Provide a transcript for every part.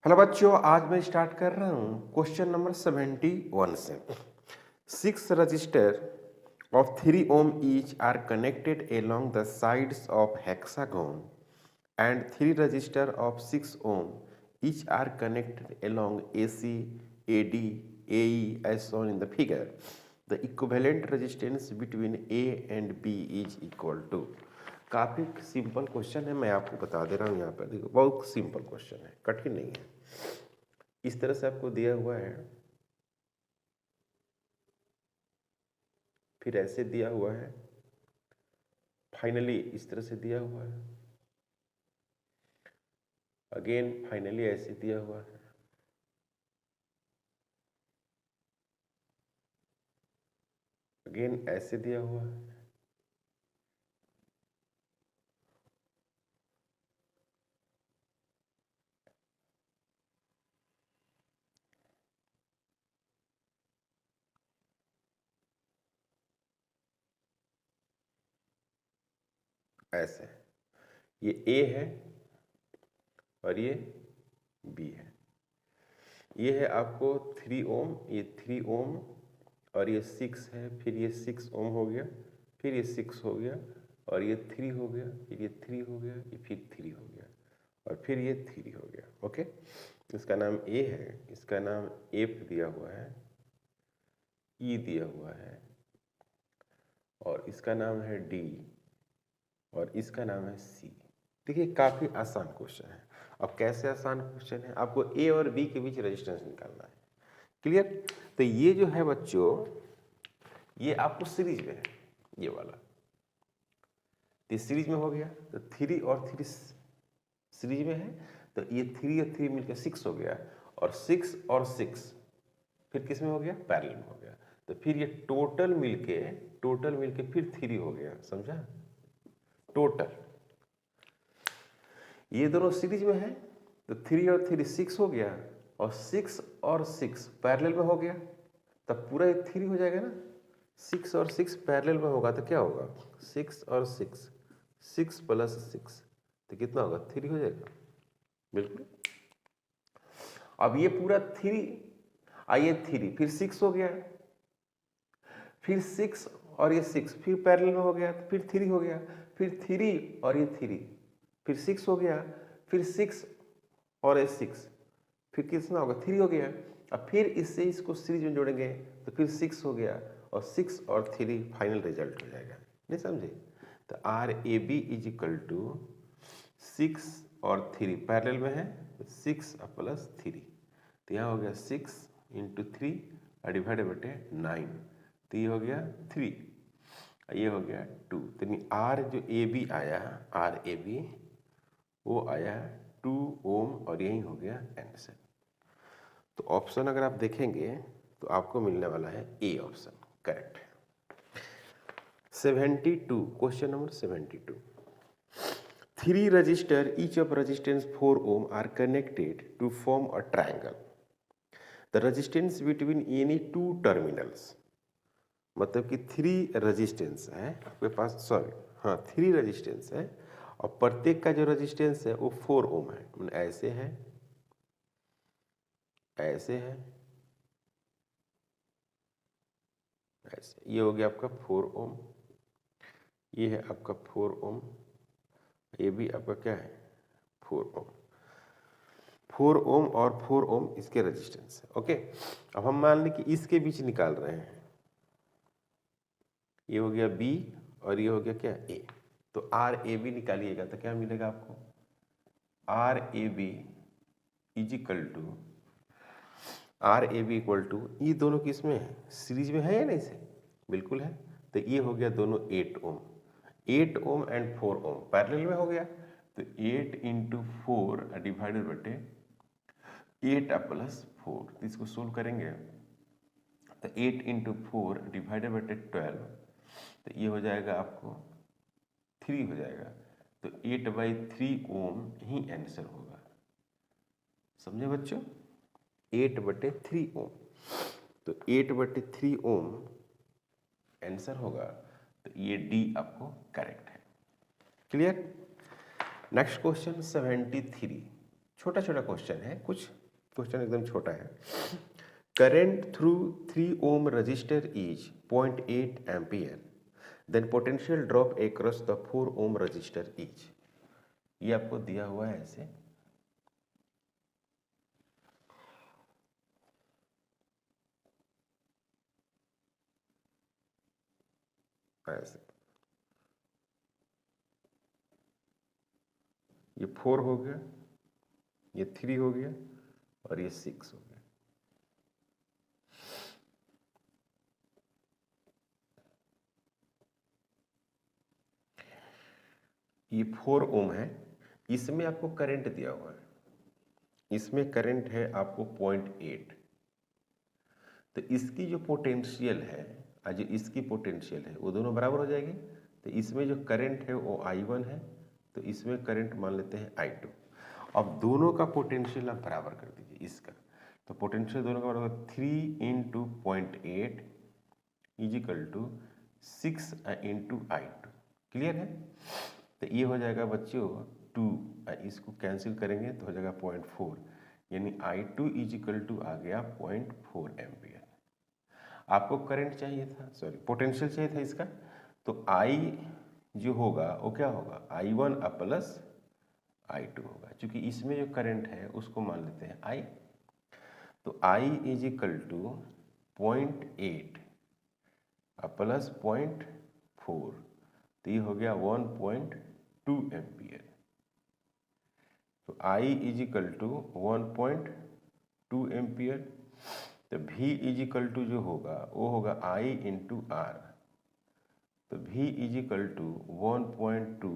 Hello बच्चों, आज मैं स्टार्ट कर रहा हूँ क्वेश्चन नंबर 71 से। 6 register of 3 ohm each are connected along the sides of hexagon and 3 resistor of 6 ohm each are connected along AC, AD, AE as shown in the figure. The equivalent resistance between A and B is equal to। काफ़ी simple question है, मैं आपको बता दे रहा हूँ। यहाँ पर देखो, बहुत सिंपल क्वेश्चन है, कठिन नहीं है। इस तरह से आपको दिया हुआ है, फिर ऐसे दिया हुआ है, फाइनली इस तरह से दिया हुआ है, अगेन फाइनली ऐसे दिया हुआ है, अगेन ऐसे दिया हुआ है, ऐसे। ये ए है और ये बी है। ये है आपको 3 ओम, ये 3 ओम और ये 6 है, फिर ये 6 ओम हो गया, फिर ये 6 हो गया और ये 3 हो गया, फिर ये 3 हो गया, ये फिर 3 हो गया और फिर ये 3 हो गया। ओके, इसका नाम ए है, इसका नाम एफ दिया हुआ है, ई दिया हुआ है और इसका नाम है डी और इसका नाम है सी। देखिए, काफ़ी आसान क्वेश्चन है। अब कैसे आसान क्वेश्चन है, आपको ए और बी के बीच रेजिस्टेंस निकालना है। क्लियर? तो ये जो है बच्चों, ये आपको सीरीज में है, ये वाला तो सीरीज में हो गया, तो 3 और 3 सीरीज में है, तो ये 3 और 3 मिलकर 6 हो गया और 6 और 6 फिर किस में हो गया, पैरेलल में हो गया। तो फिर ये टोटल मिलके फिर 3 हो गया, समझा? टोटल ये दोनों सीरीज में है, तो 3 और 3 6 हो गया और 6 और 6 पैरेलल में हो गया, तब पूरा ये 3 हो जाएगा ना। 6 और 6 पैरेलल में होगा तो क्या होगा, 6 और 6, 6 प्लस 6 तो कितना होगा, 3 हो जाएगा। बिल्कुल। अब ये पूरा 3, आइए 3 फिर 6 हो गया, फिर 6 और ये 6 फिर पैरेलल में हो गया, तो फिर 3 हो गया, फिर 3 और ये 3 फिर 6 हो गया, फिर 6 और ये 6 फिर कितना होगा, 3 हो गया। अब फिर इससे इसको सीरीज में जोड़ेंगे तो फिर 6 हो गया और 6 और 3 फाइनल रिजल्ट हो जाएगा। नहीं समझे? तो R A B is equal to 6 और 3 पैरेलल में है, 6 प्लस 3, तो यहाँ हो गया 6 इंटू 3 डिवाइडेड बटे 9, तो ये हो गया 3, ये हो गया 2। तो आर जो ए बी आया, आर ए बी वो आया 2 ओम और यही हो गया आंसर। तो ऑप्शन अगर आप देखेंगे तो आपको मिलने वाला है ए ऑप्शन करेक्ट है। 72, question number 72। 3 resistor each of resistance 4 ohm are connected to form a triangle. The resistance between any two terminals, मतलब कि 3 रेजिस्टेंस है आपके पास, सॉरी हाँ 3 रेजिस्टेंस है और प्रत्येक का जो रेजिस्टेंस है वो 4 ओम है। मतलब ऐसे है, ऐसे है, ऐसे, ये हो गया आपका 4 ओम, ये है आपका 4 ओम, ये भी आपका क्या है 4 ओम। 4 ओम और 4 ओम इसके रेजिस्टेंस है। ओके, अब हम मान लें कि इसके बीच निकाल रहे हैं, ये हो गया बी और ये हो गया क्या ए, तो आर ए बी निकालिएगा तो क्या मिलेगा आपको, R A B is equal to, R A B equal to, ये दोनों किस में है, सीरीज में है या नहीं से, बिल्कुल है। तो ये हो गया दोनों 8 ओम, 8 ओम एंड 4 ओम पैरेलल में हो गया, तो 8 इंटू 4 डिवाइडेड बटे 8 प्लस 4, तो इसको सोल्व करेंगे तो 8 इंटू 4 डिवाइडेड बटे 12, तो ये हो जाएगा आपको 3 हो जाएगा, तो 8/3 ओम ही आंसर होगा। समझे बच्चों? 8/3 ओम, तो 8/3 ओम आंसर होगा, तो ये डी आपको करेक्ट है। क्लियर? नेक्स्ट क्वेश्चन 73, छोटा छोटा क्वेश्चन है, कुछ क्वेश्चन एकदम छोटा है। Current through 3 ohm resistor is 0.8 ampere, then potential drop across the 4 ohm resistor is. ये आपको दिया हुआ है ऐसे, ऐसे ये 4 हो गया, ये 3 हो गया और ये 6 हो गया। ये 4 ओम है, इसमें आपको करंट दिया हुआ है, इसमें करंट है आपको 0.8। तो इसकी जो पोटेंशियल है और जो इसकी पोटेंशियल है वो दोनों बराबर हो जाएगी। तो इसमें जो करंट है वो I1 है, तो इसमें करंट मान लेते हैं I2। अब दोनों का पोटेंशियल आप बराबर कर दीजिए इसका, तो पोटेंशियल दोनों का बराबर 3 × 0.8 इजिकल टू 6 × I2। क्लियर है? तो ये हो जाएगा बच्चों 2, इसको कैंसिल करेंगे तो हो जाएगा 0.4, यानी I2 इजिकल टू आ गया 0.4 एम्पियर। आपको करंट चाहिए था, सॉरी पोटेंशियल चाहिए था इसका, तो I जो होगा वो क्या होगा, I1 प्लस I2 होगा। क्योंकि इसमें जो करंट है उसको मान लेते हैं I, तो I इजिकल टू 0.8 प्लस 0.4, तो ये हो गया 1.2 एम्पियर। तो I इजिकल टू 1.2 एम्पियर, तो V इजिकल टू जो होगा वो होगा I × R, तो V इजिकल टू 1.2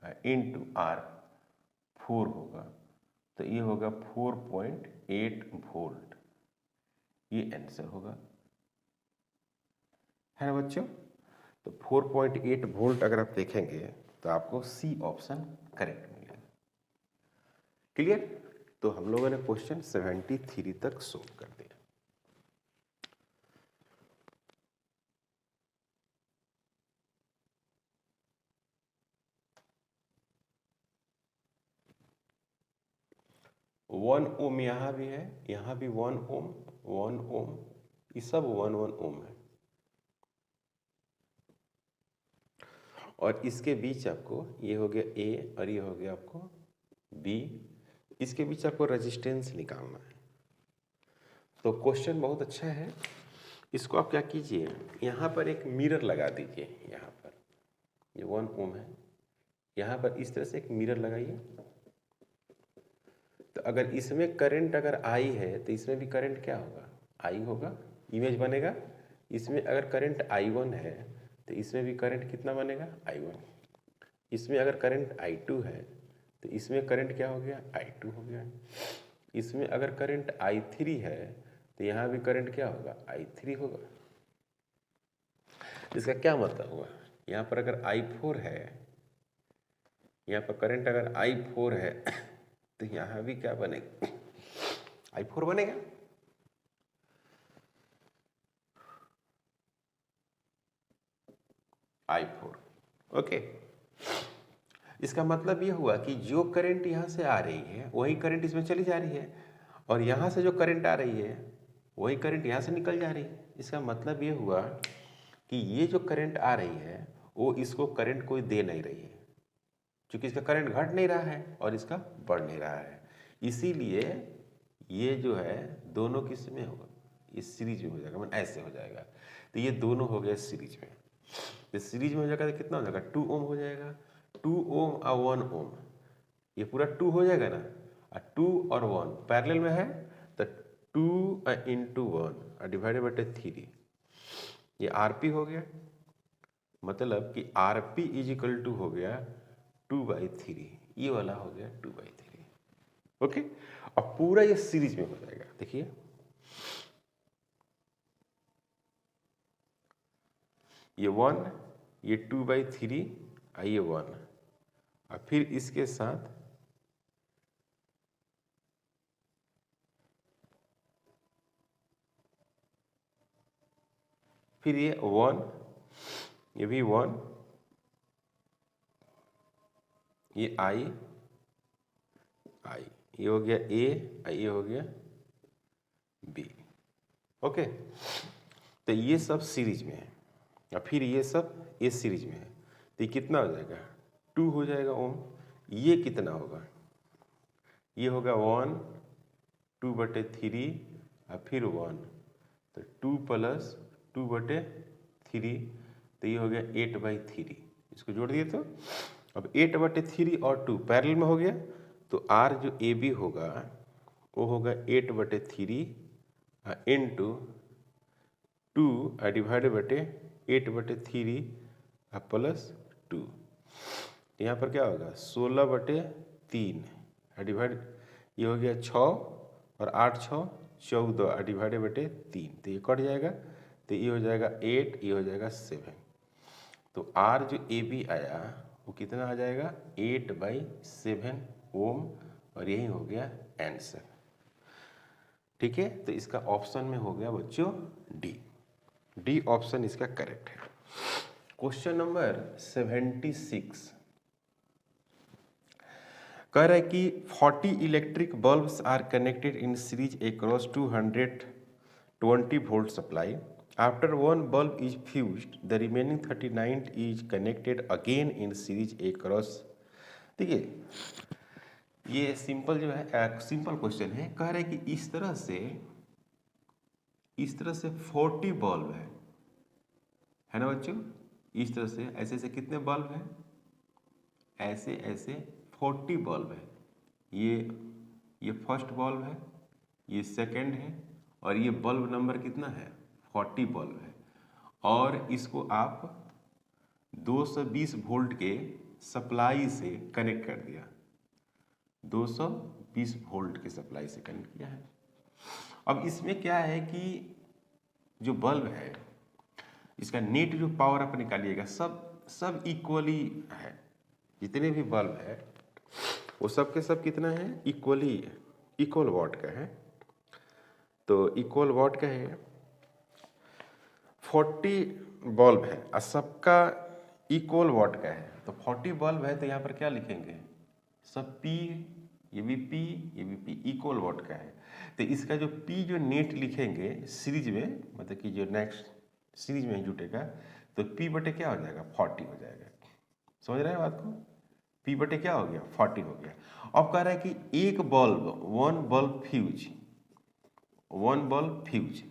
× R 4 होगा, तो ये होगा 4.8 वोल्ट। ये आंसर होगा, है ना बच्चों? तो 4.8 वोल्ट अगर आप देखेंगे तो आपको सी ऑप्शन करेक्ट मिलेगा। क्लियर? तो हम लोगों ने क्वेश्चन 73 तक सोल्व कर दिया। वन ओम यहाँ भी है, यहाँ भी 1 ओम, 1 ओम, ये सब 1 ओम है। और इसके बीच आपको ये हो गया ए और ये हो गया आपको बी, इसके बीच आपको रेजिस्टेंस निकालना है। तो क्वेश्चन बहुत अच्छा है, इसको आप क्या कीजिए, यहाँ पर एक मिरर लगा दीजिए। यहाँ पर ये 1 ओम है, यहाँ पर इस तरह से एक मिरर लगाइए। तो अगर इसमें करंट अगर आई है तो इसमें भी करंट क्या होगा, आई होगा, इमेज बनेगा। इसमें अगर करंट I1 है तो इसमें भी करंट कितना बनेगा, I1। इसमें अगर करंट I2 है तो इसमें करंट क्या हो गया, I2 हो गया। इसमें अगर करंट I3 है तो यहाँ भी करंट क्या होगा, I3 होगा। इसका क्या मतलब हुआ, यहाँ पर अगर I4 है, यहाँ पर करंट अगर I4 है तो यहाँ भी क्या बनेगा, I4 बनेगा। I4, okay. इसका मतलब ये हुआ कि जो करंट यहाँ से आ रही है वही करंट इसमें चली जा रही है, और यहाँ से जो करंट आ रही है वही करंट यहाँ से निकल जा रही है। इसका मतलब ये हुआ कि ये जो करंट आ रही है वो इसको करंट कोई दे नहीं रही है, क्योंकि इसका करंट घट नहीं रहा है और इसका बढ़ नहीं रहा है। इसीलिए ये जो है दोनों किस में होगा, ये सीरीज में हो जाएगा, मतलब ऐसे हो जाएगा। तो ये दोनों हो गए सीरीज में। तो सीरीज में हो जाएगा तो कितना हो जाएगा, 2 ओम हो जाएगा। 2 ओम और 1 ओम, ये पूरा 2 हो जाएगा ना, और 2 और 1 पैरेलल में है, तो 2 × 1 डिवाइडेड बाय 3, ये RP हो गया। मतलब कि RP इजिकल टू हो गया 2/3, ये वाला हो गया 2/3, ओके। अब पूरा ये सीरीज में हो जाएगा। देखिए ये 1, ये 2/3, ये 1, और फिर इसके साथ फिर ये 1, ये भी 1, ये I, ये हो गया ए और ये हो गया बी। ओके, तो ये सब सीरीज में है और फिर ये सब इस सीरीज में है, तो ये कितना हो जाएगा 2 हो जाएगा ओम। ये कितना होगा, ये होगा 1 2/3 और फिर 1, तो 2 + 2/3, तो ये हो गया 8/3। इसको जोड़ दिए तो अब 8/3 और 2 पैरेलल में हो गया, तो आर जो ए बी होगा वो होगा 8/3 इंटू 2 डिवाइड बटे 8/3 प्लस 2। यहाँ पर क्या होगा 16/3 डिवाइड, ये हो गया 6 और 8 6 14 डिवाइड बटे 3, तो ये कट जाएगा, तो ये हो जाएगा 8, ये हो जाएगा 7। तो आर जो ए बी आया वो कितना आ जाएगा 8/7 ओम, और यही हो गया आंसर। ठीक है, तो इसका ऑप्शन में हो गया बच्चों डी ऑप्शन इसका करेक्ट है। क्वेश्चन नंबर 76 कह रहा है कि 40 electric bulbs are connected in series across 220 volt supply. After one bulb is fused the remaining 39 is connected again in series across. देखिए ये सिंपल जो है सिंपल क्वेश्चन है। कह रहे हैं कि इस तरह से 40 बल्ब है ना बच्चों। इस तरह से ऐसे ऐसे कितने बल्ब हैं, ऐसे ऐसे 40 बल्ब है। ये फर्स्ट बल्ब है, ये सेकंड है, और ये बल्ब नंबर कितना है 40 बल्ब है। और इसको आप 220 वोल्ट के सप्लाई से कनेक्ट कर दिया, 220 वोल्ट के सप्लाई से कनेक्ट किया है। अब इसमें क्या है कि जो बल्ब है इसका नेट जो पावर आप निकालिएगा सब इक्वली है। जितने भी बल्ब है वो सब के सब कितना है इक्वल वाट का है। तो इक्वल वाट का है, 40 बल्ब है और सबका इक्वल वाट का है। तो 40 बल्ब है तो यहाँ पर क्या लिखेंगे सब P, ये भी P इक्वल वाट का है। तो इसका जो P जो नेट लिखेंगे सीरीज में, मतलब कि जो नेक्स्ट सीरीज में जुटेगा, तो P बटे क्या हो जाएगा 40 हो जाएगा। समझ रहे हैं बात को, P बटे क्या हो गया 40 हो गया। अब कह रहा है कि एक बल्ब वन बल्ब फ्यूज,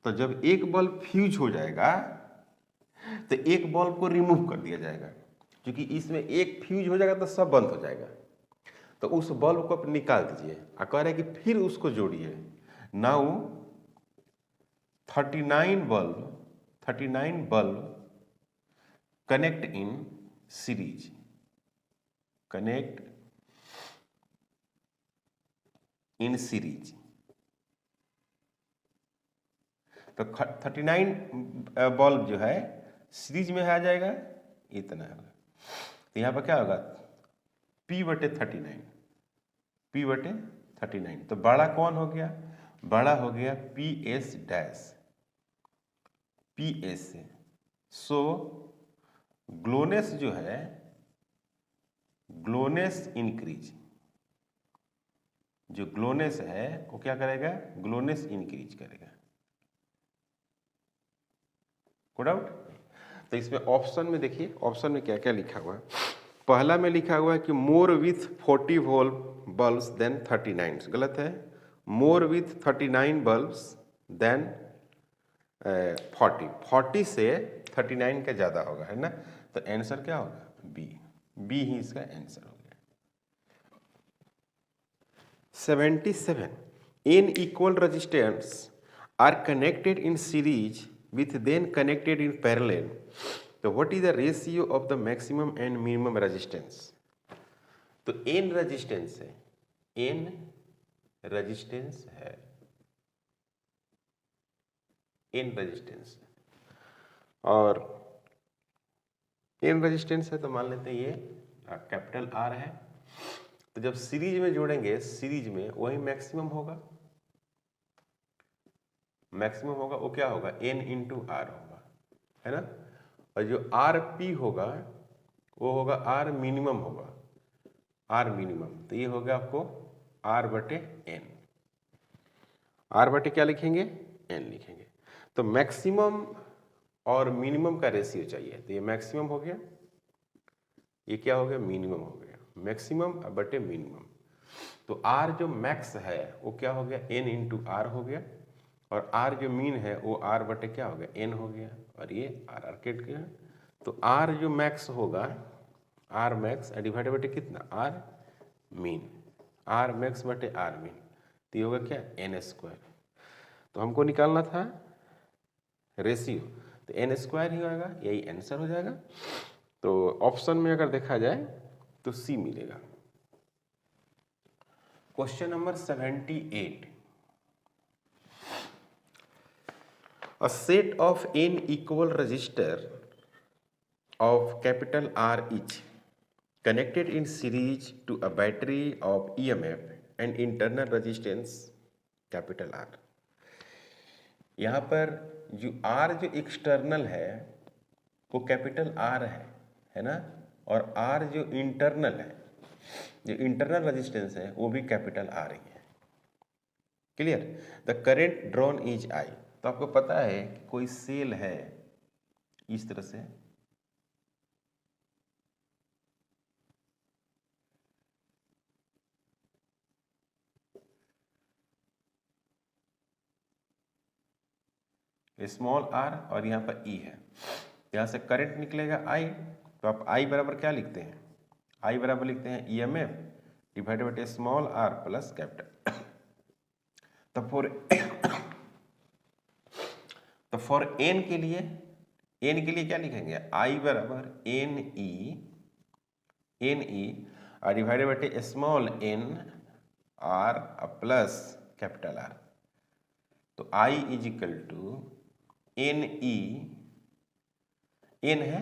तो जब एक बल्ब फ्यूज हो जाएगा तो एक बल्ब को रिमूव कर दिया जाएगा, क्योंकि इसमें एक फ्यूज हो जाएगा तो सब बंद हो जाएगा। तो उस बल्ब को आप निकाल दीजिए और कह रहा है कि फिर उसको जोड़िए। Now 39 bulb connect in series, connect in series. तो 39 बल्ब जो है सीरीज में आ जाएगा, इतना होगा। तो यहाँ पर क्या होगा P बटे 39। तो बड़ा कौन हो गया, बड़ा हो गया PS डैश, PS से। सो ग्लोनेस जो है, ग्लोनेस इंक्रीज, जो ग्लोनेस है वो क्या करेगा ग्लोनेस इंक्रीज करेगा। कोई डाउट? तो इसमें ऑप्शन में देखिए, ऑप्शन में क्या क्या लिखा हुआ है। पहला में लिखा हुआ है कि more with 40 volt bulbs then 39, गलत है। मोर विथ 39 बल्ब्स देन 40 से 39 का ज़्यादा होगा, है ना। तो आंसर क्या होगा बी ही इसका आंसर हो गया। 77 in equal resistance R connected in series with then connected in parallel, तो what is the ratio of the maximum and minimum resistance? तो n रेजिस्टेंस है, n रेजिस्टेंस है, n रेजिस्टेंस, और n रेजिस्टेंस है तो मान लेते हैं ये कैपिटल R है। तो जब सीरीज में जोड़ेंगे, सीरीज में वही मैक्सिमम होगा, वो क्या होगा n इंटू आर होगा, है ना। और जो RP होगा वो होगा R मिनिमम होगा, R मिनिमम। तो ये हो गया आपको आर बटे एन, आर बटे क्या लिखेंगे, एन लिखेंगे। तो मैक्सिमम और मिनिमम का रेशियो चाहिए, तो ये मैक्सिमम हो गया, ये क्या हो गया, मिनिमम हो गया, मैक्सिमम बटे मिनिमम। तो आर जो मैक्स है वो क्या हो गया, एन इंटू आर हो गया, और आर जो मीन है वो आर बटे क्या हो गया, एन हो गया, और ये आर आर कट गया। तो आर जो मैक्स होगा, आर मैक्स डिवाइड बटे कितना, आर मीन, आर मैक्स बटे आर मीन, तो ये होगा क्या, एन स्क्वायर। तो हमको निकालना था रेशियो, तो एन स्क्वायर ही होगा, यही आंसर हो जाएगा। तो ऑप्शन में अगर देखा जाए तो सी मिलेगा। Question number 78, a set of n equal resistor of capital R each connected in series to a battery of EMF and internal resistance capital R। यहाँ पर जो R जो एक्सटर्नल है वो कैपिटल R है ना, और R जो इंटरनल है, जो इंटरनल रेजिस्टेंस है वो भी कैपिटल R ही है। Clear. The current drawn is I। तो आपको पता है कि कोई सेल है इस तरह से, स्मॉल r और यहाँ पर E है, यहाँ से करंट निकलेगा I, तो आप I बराबर क्या लिखते हैं, I बराबर लिखते हैं EMF divided by small r plus capital. तो फॉर n के लिए क्या लिखेंगे, I बराबर N E divided by small n r plus capital R। तो I is equal to N E, N है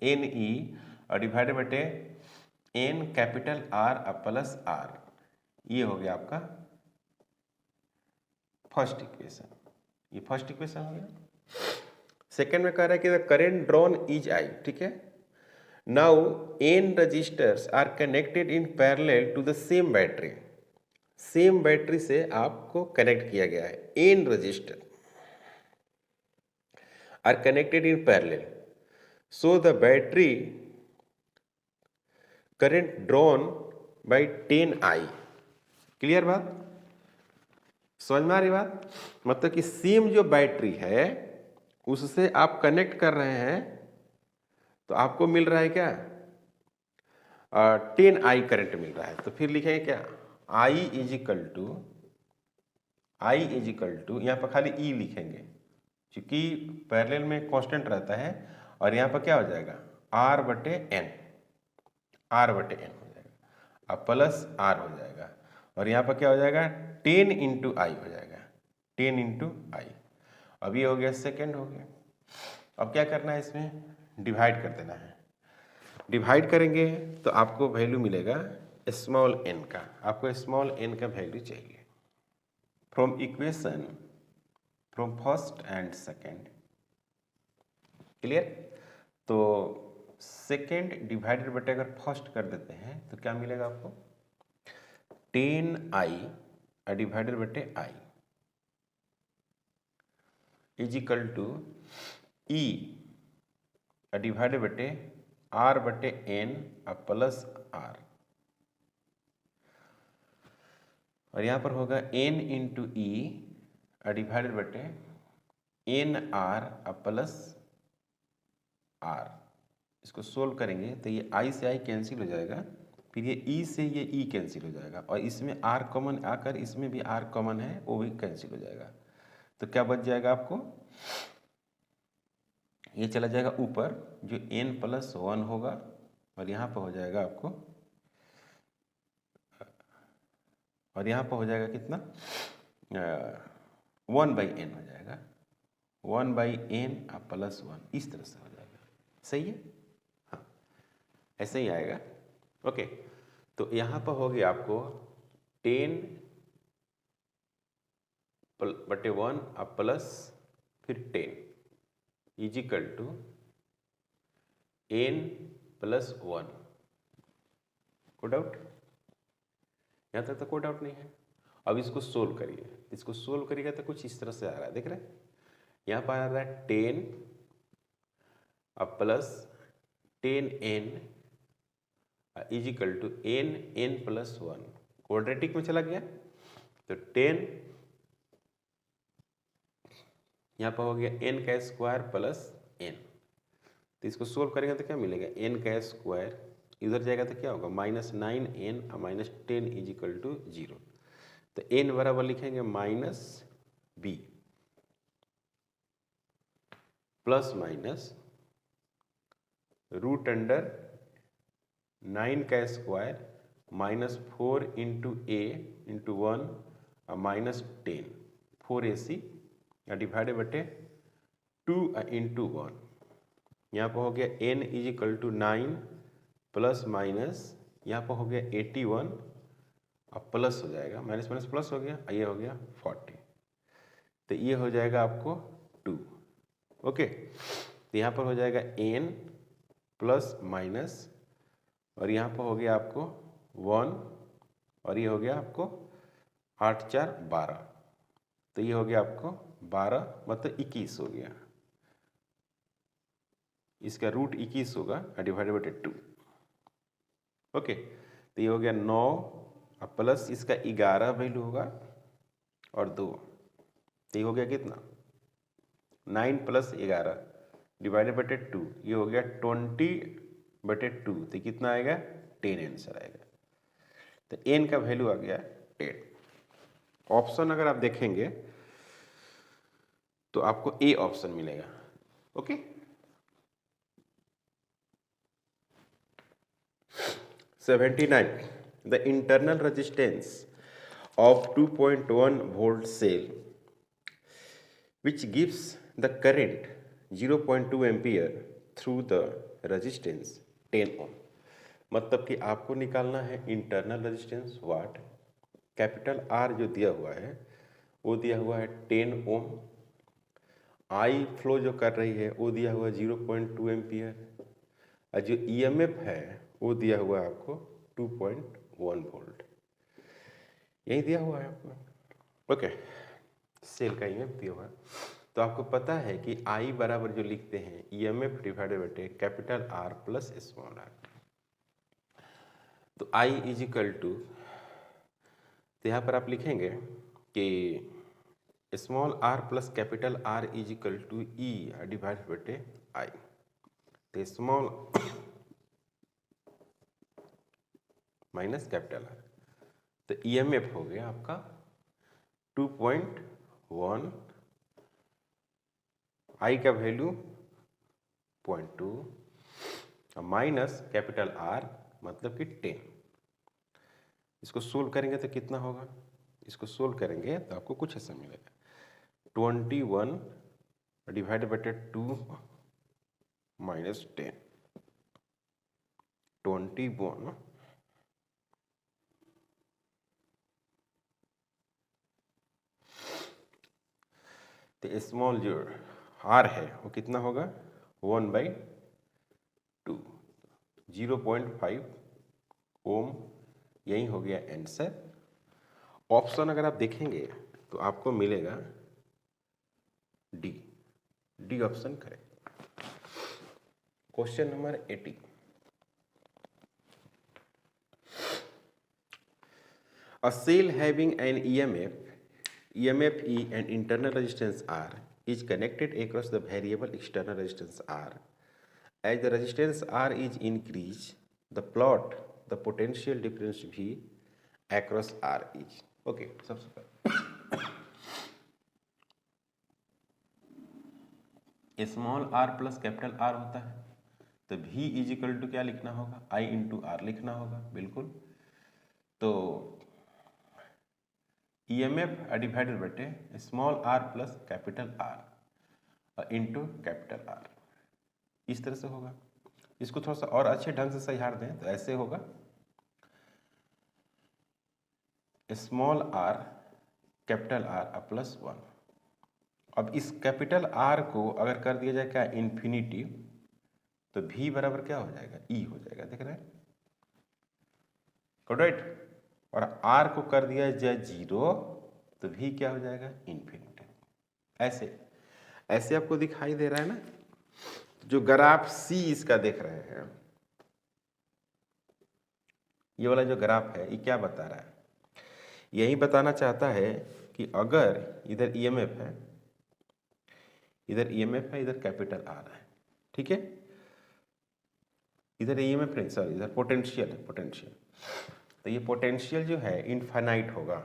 एन ई और डिवाइडेड बटे N capital R plus R। ये हो गया आपका फर्स्ट इक्वेशन, ये फर्स्ट इक्वेशन हो गया। सेकेंड में कह रहा है कि the current drawn is I, ठीक है। Now N resistors are connected in parallel to the same battery, same battery से आपको कनेक्ट किया गया है, N resistor are connected in parallel, so the battery current drawn by 10I। Clear बात, समझ में आ रही बात, मतलब कि सेम जो बैटरी है उससे आप कनेक्ट कर रहे हैं, तो आपको मिल रहा है क्या, 10I करंट मिल रहा है। तो फिर लिखेंगे क्या, I इज इक्वल टू यहाँ पर खाली E लिखेंगे क्योंकि पैरेलल में कांस्टेंट रहता है, और यहाँ पर क्या हो जाएगा, R बटे एन हो जाएगा, अब प्लस R हो जाएगा, और यहाँ पर क्या हो जाएगा 10 इंटू आई हो जाएगा, 10 इंटू आई। अब ये हो गया सेकेंड हो गया। अब क्या करना है, इसमें डिवाइड कर देना है। डिवाइड करेंगे तो आपको वैल्यू मिलेगा स्मॉल एन का, आपको स्मॉल एन का वैल्यू चाहिए from equation from first and second. Clear. तो सेकेंड डिवाइडेड बटे अगर फर्स्ट कर देते हैं तो क्या मिलेगा आपको, 10I डिवाइडेड बटे I is equal to E divided बटे R बटे N प्लस R, और यहाँ पर होगा N इंटू E डिवाइडेड बटे एन आर प्लस R। इसको सोल्व करेंगे तो ये I से I कैंसिल हो जाएगा, फिर ये E से ये E कैंसिल हो जाएगा, और इसमें R कॉमन आकर इसमें भी R कॉमन है वो भी कैंसिल हो जाएगा। तो क्या बच जाएगा आपको, ये चला जाएगा ऊपर जो n+1 होगा, और यहाँ पर हो जाएगा आपको, और यहाँ पर हो जाएगा कितना 1/n हो जाएगा, 1/n प्लस 1, इस तरह से हो जाएगा। सही है, हाँ ऐसे ही आएगा। ओके, तो यहाँ पर हो गया आपको 10/1 प्लस फिर 10 इज इक्वल टू n+1। को डाउट, यहाँ तक तो कोई डाउट नहीं है। अब इसको सोल्व करिए, इसको सोल्व करिएगा तो कुछ इस तरह से आ रहा है, देख रहे हैं, यहाँ पर आ रहा है 10 अब plus 10n is equal to n plus 1, quadratic में चला गया तो 10 यहाँ पर हो गया n का स्क्वायर प्लस n, तो इसको सोल्व करेंगे तो क्या मिलेगा, n का स्क्वायर इधर जाएगा तो क्या होगा -9n और -10 इज इक्वल टू 0, तो n बराबर लिखेंगे -b plus minus root under 9 का स्क्वायर -4 इंटू a इंटू 1 और -10 4ac डिवाइडेड बटे 2 इंटू 1, यहाँ पर हो गया n is equal to 9 plus minus यहाँ पर हो गया 81 अब प्लस हो जाएगा, माइनस माइनस प्लस हो गया, ये हो गया 40, तो ये हो जाएगा आपको 2। ओके, तो यहाँ पर हो जाएगा n प्लस माइनस और यहाँ पर हो गया आपको 1 और ये हो गया आपको 8 4 12, तो ये हो गया आपको 12 मतलब 21 हो गया, इसका रूट 21 होगा डिवाइडेड बाई 2। ओके, तो ये हो गया 9 और प्लस इसका 11 वैल्यू होगा और 2, तो ये हो गया कितना 9 प्लस 11 डिवाइडेड बाई 2, ये हो गया 20/2, तो कितना आएगा 10 आंसर आएगा, तो n का वैल्यू आ गया 10। ऑप्शन अगर आप देखेंगे तो आपको ए ऑप्शन मिलेगा। Okay, 79 the internal resistance of 2.1 volt cell which gives the current 0.2 ampere through the resistance 10 ohm. मतलब कि आपको निकालना है internal resistance what, capital R जो दिया हुआ है वो दिया हुआ है 10 ओम, आई फ्लो जो कर रही है वो दिया हुआ है 0.2 एम्पियर और जो ईएमएफ है वो दिया हुआ है आपको 2.1 वोल्ट, यही दिया हुआ है आपको। ओके, सेल का ईएमएफ दिया हुआ है, तो आपको पता है कि I बराबर जो लिखते हैं ईएमएफ डिवाइडेड बटे capital R plus small R, तो I इज इक्वल टू, तो यहाँ पर आप लिखेंगे कि small R plus capital R is equal to E divided बटे आई, तो स्मॉल माइनस कैपिटल आर, तो ईएमएफ हो गया आपका 2.1, आई का वैल्यू 0.2 माइनस कैपिटल आर मतलब कि 10। इसको सोल्व करेंगे तो कितना होगा, इसको सोल्व करेंगे तो आपको कुछ ऐसा मिलेगा 21 डिवाइडेड बटे 2 माइनस 10, 21 तो स्मॉल जो आर है वो कितना होगा 1/2, 0.5 ओम, यही हो गया आंसर। ऑप्शन अगर आप देखेंगे तो आपको मिलेगा D option correct. Question number 80, a cell having an EMF E and internal resistance R is connected across the variable external resistance R. As the resistance R is increased, the plot the potential difference V across R is. Okay, सबसे पहले small R plus capital R होता है तो V is equal to क्या लिखना होगा, I into are लिखना होगा, बिल्कुल। तो EMF डिवाइडेड बटे small R plus capital R into capital R, इस तरह से होगा। इसको थोड़ा सा और अच्छे ढंग से सहार दें तो ऐसे होगा, small are capital R plus 1। अब इस कैपिटल आर को अगर कर दिया जाए क्या इन्फिनिटी, तो V बराबर क्या हो जाएगा, E हो जाएगा, देख रहे हैं, करेक्ट। और r को कर दिया जाए 0 तो v क्या हो जाएगा इन्फिनिटी। ऐसे ऐसे आपको दिखाई दे रहा है ना, जो ग्राफ C इसका देख रहे हैं, ये वाला जो ग्राफ है ये क्या बता रहा है, यही बताना चाहता है कि अगर इधर ईएमएफ है, इधर ईएमएफ है, इधर कैपिटल R है, ठीक है, इधर ईएमएफ नहीं सॉरी, इधर पोटेंशियल है, पोटेंशियल, तो ये पोटेंशियल जो है इनफाइनाइट होगा।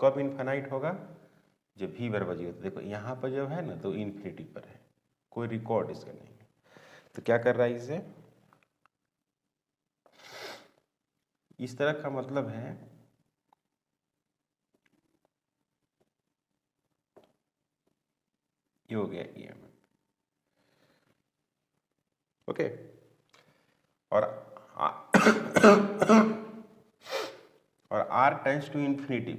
कब इनफाइनाइट होगा, जब v बराबर 0। तो देखो यहाँ पर जो है ना तो इन्फिनिटी पर है, कोई रिकॉर्ड इसका नहीं है, तो क्या कर रहा है इसे, इस तरह का मतलब है ये हो गया ईएमएफ, ओके। और r टेंड्स टू इन्फिनिटी,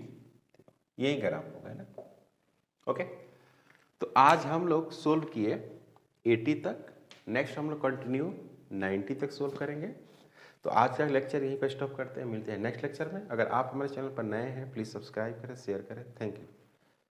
यही ग्राफ होगा ना, ओके। तो आज हम लोग सोल्व किए 80 तक, नेक्स्ट हम लोग कंटिन्यू 90 तक सोल्व करेंगे। तो आज का लेक्चर यहीं पर स्टॉप करते हैं, मिलते हैं नेक्स्ट लेक्चर में। अगर आप हमारे चैनल पर नए हैं प्लीज़ सब्सक्राइब करें, शेयर करें, थैंक यू।